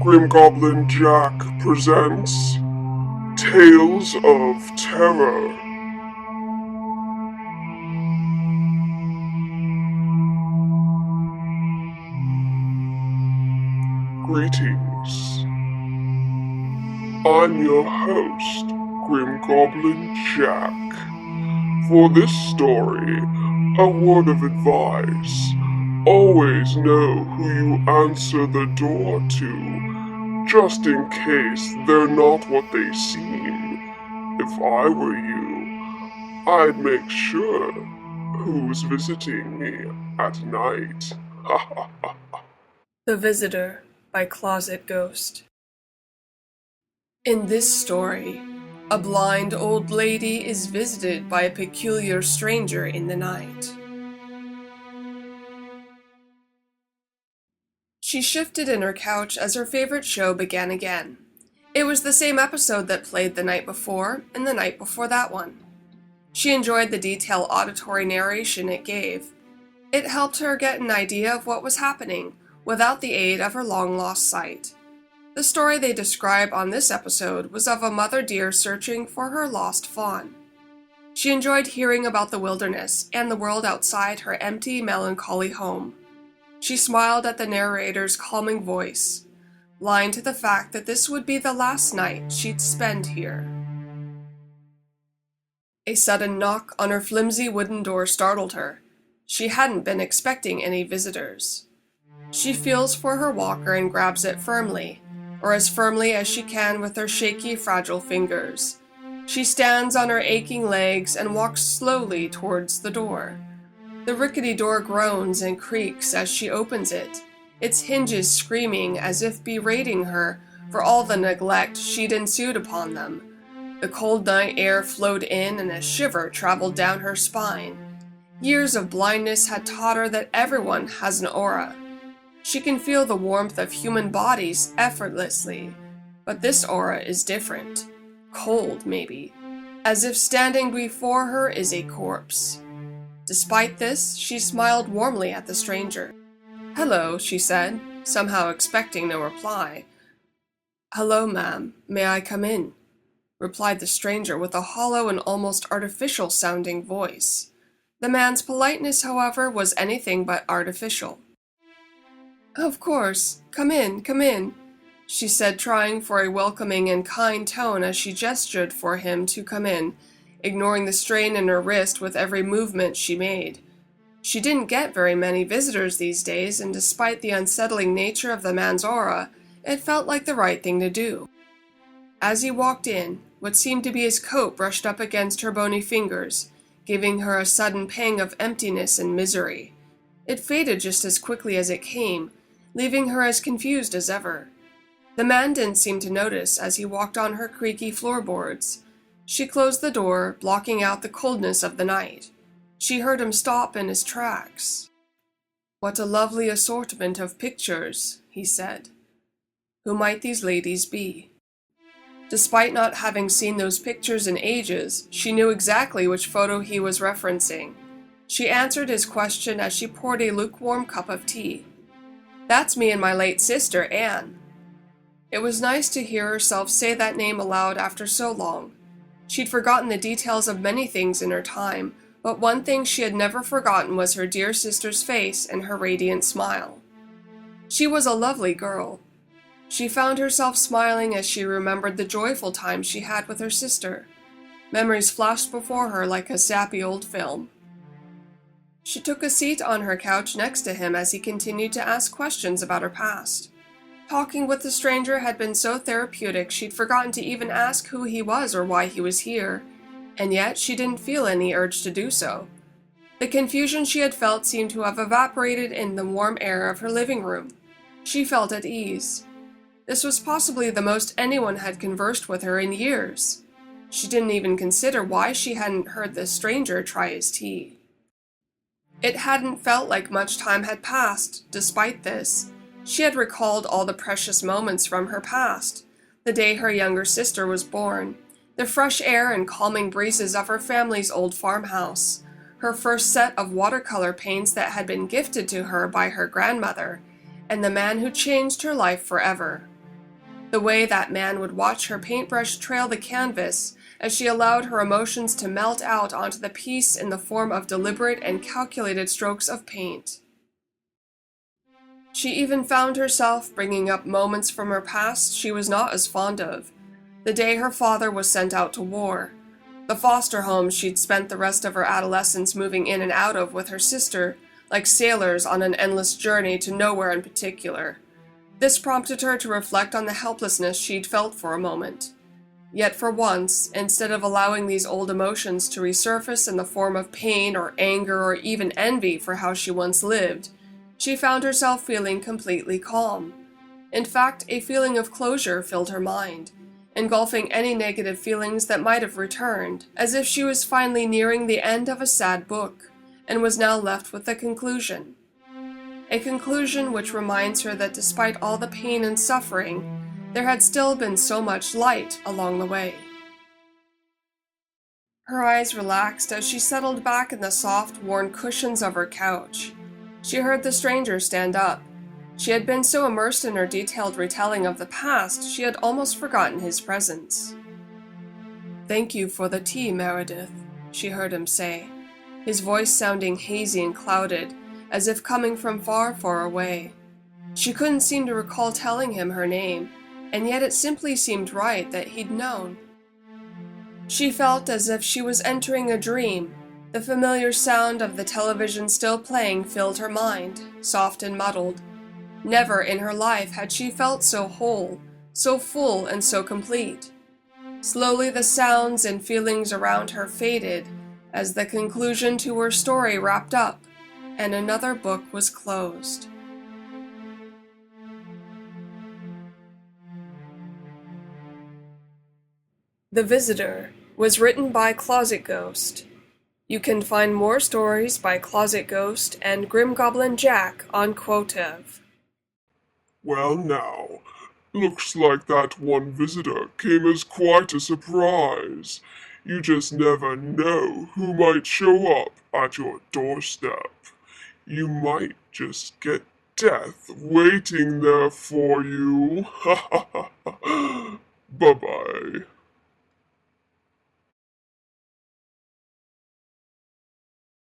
Grim Goblin Jack presents Tales of Terror. Greetings. I'm your host, Grim Goblin Jack. For this story, a word of advice. Always know who you answer the door to, just in case they're not what they seem. If I were you, I'd make sure who's visiting me at night. The Visitor by Closet Ghost. In this story, a blind old lady is visited by a peculiar stranger in the night. She shifted in her couch as her favorite show began again. It was the same episode that played the night before and the night before that one. She enjoyed the detailed auditory narration it gave. It helped her get an idea of what was happening without the aid of her long-lost sight. The story they describe on this episode was of a mother deer searching for her lost fawn. She enjoyed hearing about the wilderness and the world outside her empty, melancholy home. She smiled at the narrator's calming voice, blind to the fact that this would be the last night she'd spend here. A sudden knock on her flimsy wooden door startled her. She hadn't been expecting any visitors. She feels for her walker and grabs it firmly, or as firmly as she can with her shaky, fragile fingers. She stands on her aching legs and walks slowly towards the door. The rickety door groans and creaks as she opens it, its hinges screaming as if berating her for all the neglect she'd ensued upon them. The cold night air flowed in and a shiver traveled down her spine. Years of blindness had taught her that everyone has an aura. She can feel the warmth of human bodies effortlessly, but this aura is different. Cold, maybe, as if standing before her is a corpse. Despite this, she smiled warmly at the stranger. "Hello," she said, somehow expecting no reply. "Hello, ma'am. May I come in?" replied the stranger with a hollow and almost artificial-sounding voice. The man's politeness, however, was anything but artificial. "Of course. Come in," she said, trying for a welcoming and kind tone as she gestured for him to come in, ignoring the strain in her wrist with every movement she made. She didn't get very many visitors these days, and despite the unsettling nature of the man's aura, it felt like the right thing to do. As he walked in, what seemed to be his coat brushed up against her bony fingers, giving her a sudden pang of emptiness and misery. It faded just as quickly as it came, leaving her as confused as ever. The man didn't seem to notice as he walked on her creaky floorboards. She closed the door, blocking out the coldness of the night. She heard him stop in his tracks. "What a lovely assortment of pictures," he said. "Who might these ladies be?" Despite not having seen those pictures in ages, she knew exactly which photo he was referencing. She answered his question as she poured a lukewarm cup of tea. "That's me and my late sister, Anne." It was nice to hear herself say that name aloud after so long. She'd forgotten the details of many things in her time, but one thing she had never forgotten was her dear sister's face and her radiant smile. She was a lovely girl. She found herself smiling as she remembered the joyful times she had with her sister. Memories flashed before her like a sappy old film. She took a seat on her couch next to him as he continued to ask questions about her past. Talking with the stranger had been so therapeutic she'd forgotten to even ask who he was or why he was here, and yet she didn't feel any urge to do so. The confusion she had felt seemed to have evaporated in the warm air of her living room. She felt at ease. This was possibly the most anyone had conversed with her in years. She didn't even consider why she hadn't heard the stranger try his tea. It hadn't felt like much time had passed, despite this. She had recalled all the precious moments from her past, the day her younger sister was born, the fresh air and calming breezes of her family's old farmhouse, her first set of watercolor paints that had been gifted to her by her grandmother, and the man who changed her life forever. The way that man would watch her paintbrush trail the canvas as she allowed her emotions to melt out onto the piece in the form of deliberate and calculated strokes of paint. She even found herself bringing up moments from her past she was not as fond of. The day her father was sent out to war. The foster home she'd spent the rest of her adolescence moving in and out of with her sister, like sailors on an endless journey to nowhere in particular. This prompted her to reflect on the helplessness she'd felt for a moment. Yet for once, instead of allowing these old emotions to resurface in the form of pain or anger or even envy for how she once lived, she found herself feeling completely calm. In fact, a feeling of closure filled her mind, engulfing any negative feelings that might have returned, as if she was finally nearing the end of a sad book, and was now left with a conclusion. A conclusion which reminds her that despite all the pain and suffering, there had still been so much light along the way. Her eyes relaxed as she settled back in the soft, worn cushions of her couch. She heard the stranger stand up. She had been so immersed in her detailed retelling of the past, she had almost forgotten his presence. "Thank you for the tea, Meredith," she heard him say, his voice sounding hazy and clouded, as if coming from far, far away. She couldn't seem to recall telling him her name, and yet it simply seemed right that he'd known. She felt as if she was entering a dream. The familiar sound of the television still playing filled her mind, soft and muddled. Never in her life had she felt so whole, so full and so complete. Slowly the sounds and feelings around her faded as the conclusion to her story wrapped up, and another book was closed. The Visitor was written by Closet Ghost. You can find more stories by Closet Ghost and Grim Goblin Jack on Quotev. Well now, looks like that one visitor came as quite a surprise. You just never know who might show up at your doorstep. You might just get death waiting there for you. Bye-bye.